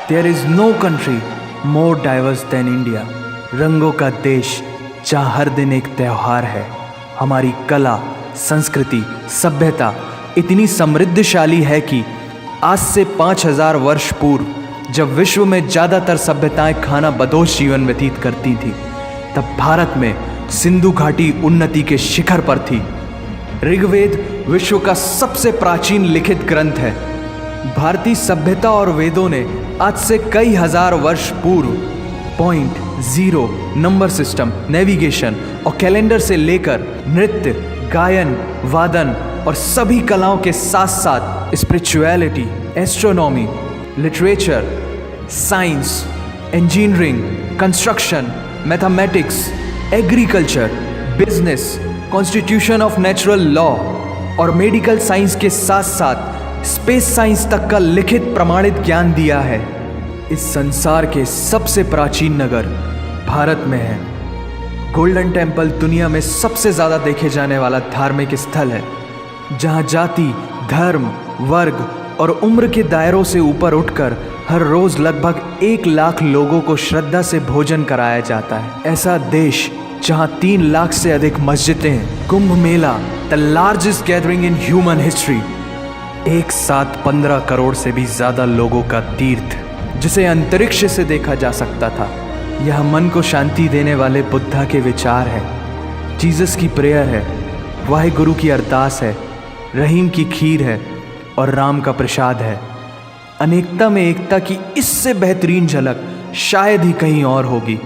There is no country more diverse than India. रंगों का देश जहाँ हर दिन एक त्यौहार है। हमारी कला, संस्कृति, सभ्यता इतनी समृद्धशाली है कि आज से 5000 वर्ष पूर्व जब विश्व में ज़्यादातर सभ्यताएं खाना बदोश जीवन व्यतीत करती थीं, तब भारत में सिंधु घाटी उन्नति के शिखर पर थी। ऋग्वेद विश्व का सबसे प्राचीन लिखित ग्रंथ है। भारतीय सभ्यता और वेदों ने आज से कई हजार वर्ष पूर्व point, zero, number system, navigation और कैलेंडर से लेकर नृत्य, गायन, वादन और सभी कलाओं के साथ साथ spirituality, astronomy, literature, science, engineering, construction, mathematics, agriculture, business, constitution of natural law और मेडिकल साइंस के साथ साथ स्पेस साइंस तक का लिखित प्रमाणित ज्ञान दिया है। इस संसार के सबसे प्राचीन नगर भारत में है। गोल्डन टेम्पल दुनिया में सबसे ज़्यादा देखे जाने वाला धार्मिक स्थल है, जहाँ जाति, धर्म, वर्ग और उम्र के दायरों से ऊपर उठकर हर रोज़ लगभग 1 लाख लोगों को श्रद्धा से भोजन कराया जाता है। ऐसा देश जहाँ 3 लाख से अधिक मस्जिदें हैं। Kumbh Mela, the largest gathering in human history, एक साथ 15 करोड़ से भी ज़्यादा लोगों का तीर्थ, जिसे अंतरिक्ष से देखा जा सकता था। यह मन को शांति देने वाले बुद्धा के विचार है, जीसस की प्रेयर है, वाहिगुरु की अरदास है, रहीम की खीर है और राम का प्रसाद है। अनेकता में एकता की इससे बेहतरीन झलक शायद ही कहीं और होगी।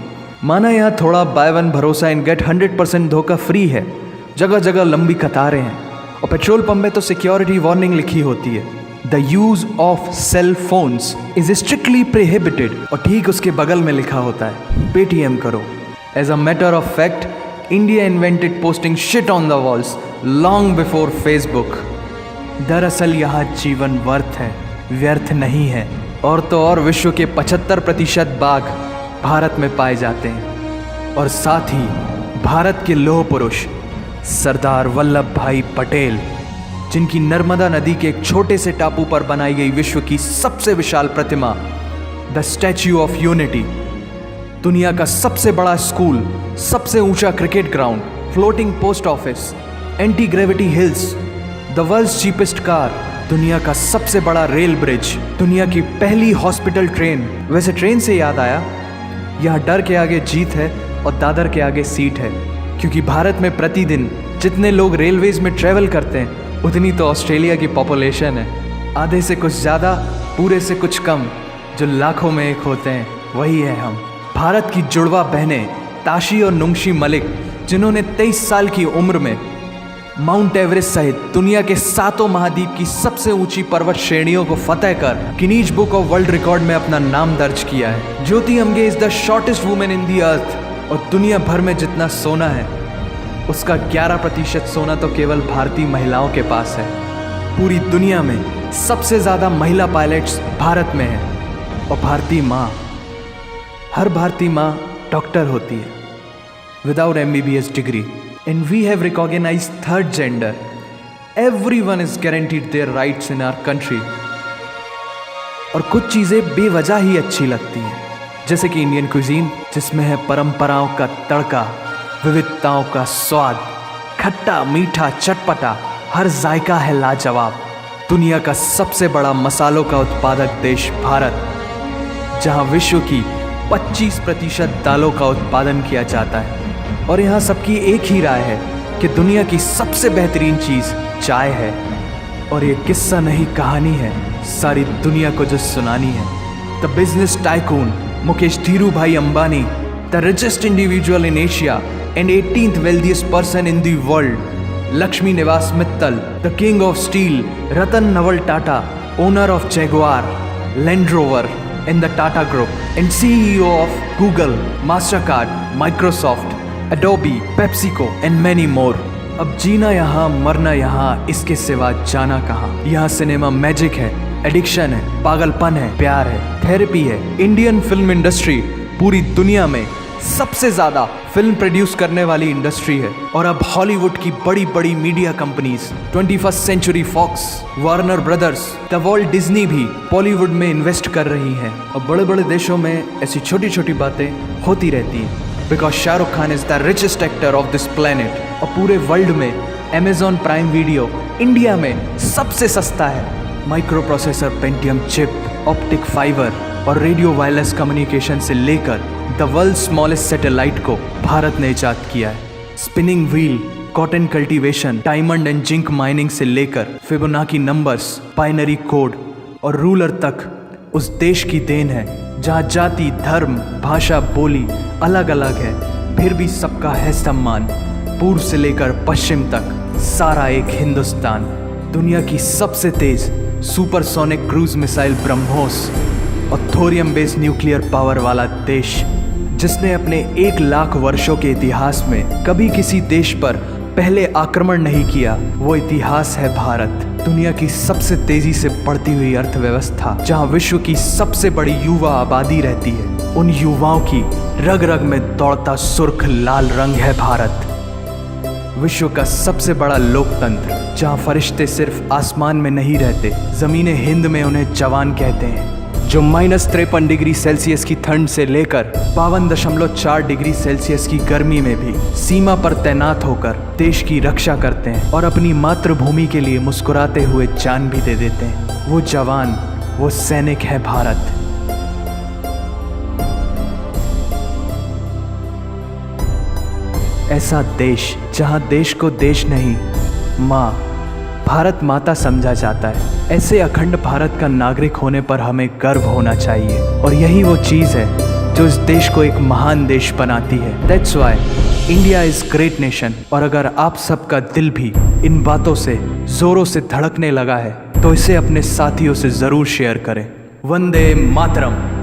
माना यहाँ थोड़ा बाय वन भरोसा एंड गेट 100% धोखा फ्री है। जगह जगह लंबी कतारें हैं और पेट्रोल पंप में तो सिक्योरिटी वार्निंग लिखी होती है, the use of cell phones is strictly prohibited, और ठीक उसके बगल में लिखा होता है पेटीएम करो। As a matter of fact, India invented posting shit on the walls long before Facebook. दरअसल यहाँ जीवन वर्थ है, व्यर्थ नहीं है। और तो और विश्व के 75% बाघ भारत में पाए जाते हैं। और साथ ही भारत के लौह पुरुष सरदार वल्लभ भाई पटेल, जिनकी नर्मदा नदी के एक छोटे से टापू पर बनाई गई विश्व की सबसे विशाल प्रतिमा द स्टैच्यू ऑफ यूनिटी, दुनिया का सबसे बड़ा स्कूल, सबसे ऊंचा cricket ground, floating post office, anti gravity hills, the world's cheapest car, दुनिया का सबसे बड़ा रेल ब्रिज, दुनिया की पहली हॉस्पिटल ट्रेन। वैसे ट्रेन से याद आया, यहाँ डर के आगे जीत है और दादर के आगे सीट है, क्योंकि भारत में प्रतिदिन जितने लोग रेलवेज में ट्रेवल करते हैं उतनी तो ऑस्ट्रेलिया की पॉपुलेशन है। आधे से कुछ ज़्यादा, पूरे से कुछ कम, जो लाखों में एक होते हैं वही है हम। भारत की जुड़वा बहनें ताशी और नुंगशी मलिक, जिन्होंने 23 साल की उम्र में माउंट एवरेस्ट सहित दुनिया के 7 महाद्वीप की सबसे ऊंची पर्वत श्रेणियों को फतेह कर Guinness book of world record में अपना नाम दर्ज किया है। Jyoti Amge is the shortest women in the earth, और दुनिया भर में जितना सोना है उसका 11% सोना तो केवल भारतीय महिलाओं के पास है। पूरी दुनिया में सबसे ज़्यादा महिला पायलट्स भारत में हैं। और भारतीय माँ, हर भारतीय माँ डॉक्टर होती है without MBBS degree. And we have recognized third gender. Everyone is guaranteed their rights in our country. और कुछ चीज़ें बेवजह ही अच्छी लगती हैं, जैसे कि इंडियन क्विजीन, जिसमें है परंपराओं का तड़का, विविधताओं का स्वाद, खट्टा, मीठा, चटपटा, हर जायका है लाजवाब। दुनिया का सबसे बड़ा मसालों का उत्पादक देश भारत, जहां विश्व की 25% दालों का उत्पादन किया जाता है। और यहाँ सबकी एक ही राय है कि दुनिया की सबसे बेहतरीन चीज़ चाय है। और ये किस्सा नहीं, कहानी है सारी दुनिया को जो सुनानी है। The business tycoon Mukesh Dhirubhai Ambani, the richest individual in Asia and 18th wealthiest person in the world, Lakshmi Niwas Mittal, the king of steel Ratan Naval Tata, owner of Jaguar, Land Rover and the Tata group and CEO of Google, Mastercard, Microsoft, Adobe, PepsiCo and many more. अब जीना यहाँ, मरना यहाँ, इसके सिवा जाना कहाँ। यहाँ सिनेमा मैजिक है, एडिक्शन है, पागलपन है, प्यार है, थेरेपी है। इंडियन फिल्म इंडस्ट्री पूरी दुनिया में सबसे ज्यादा फिल्म प्रोड्यूस करने वाली इंडस्ट्री है। और अब हॉलीवुड की बड़ी बड़ी media companies 21st century Fox, Warner Brothers, the world Disney भी बॉलीवुड में इन्वेस्ट कर रही हैं। और बड़े बड़े देशों में ऐसी छोटी छोटी बातें होती रहती हैं। Because Shahrukh Khan is the richest actor of this planet. और पूरे वर्ल्ड में Amazon प्राइम वीडियो इंडिया में सबसे सस्ता है। Micro processor Pentium chip, optic fibre और रेडियो वायरलेस कम्युनिकेशन से लेकर द वर्ल्ड स्मॉलेस्ट सैटेलाइट को भारत ने इजाद किया है। Spinning wheel, cotton cultivation, diamond and zinc mining से लेकर फिबोनाची नंबर्स, बाइनरी कोड और रूलर तक उस देश की देन है जहाँ जाति, धर्म, भाषा, बोली अलग अलग है, फिर भी सबका है सम्मान। पूर्व से लेकर पश्चिम तक सारा एक हिंदुस्तान। दुनिया की सबसे तेज सुपरसोनिक क्रूज मिसाइल ब्रह्मोस और थोरियम बेस्ड न्यूक्लियर पावर वाला देश, जिसने अपने 1 लाख वर्षों के इतिहास में कभी किसी देश पर पहले आक्रमण नहीं किया, वो इतिहास है भारत। दुनिया की सबसे तेजी से बढ़ती हुई अर्थव्यवस्था, जहां विश्व की सबसे बड़ी युवा आबादी रहती है, उन युवाओं की रग रग में दौड़ता सुर्ख लाल रंग है भारत। विश्व का सबसे बड़ा लोकतंत्र, जहां फरिश्ते सिर्फ आसमान में नहीं रहते, जमीने हिंद में उन्हें जवान कहते हैं, जो -53 डिग्री सेल्सियस की ठंड से लेकर 52.4 डिग्री सेल्सियस की गर्मी में भी सीमा पर तैनात होकर देश की रक्षा करते हैं और अपनी मातृभूमि के लिए मुस्कुराते हुए जान भी दे देते हैं। वो जवान, वो सैनिक है भारत। ऐसा देश जहां देश को देश नहीं, माँ, भारत माता समझा जाता है। ऐसे अखंड भारत का नागरिक होने पर हमें गर्व होना चाहिए। और यही वो चीज़ है जो इस देश को एक महान देश बनाती है। That's why India is great nation. और अगर आप सबका दिल भी इन बातों से ज़ोरों से धड़कने लगा है, तो इसे अपने साथियों से ज़रूर शेयर करें। वंदे मातरम।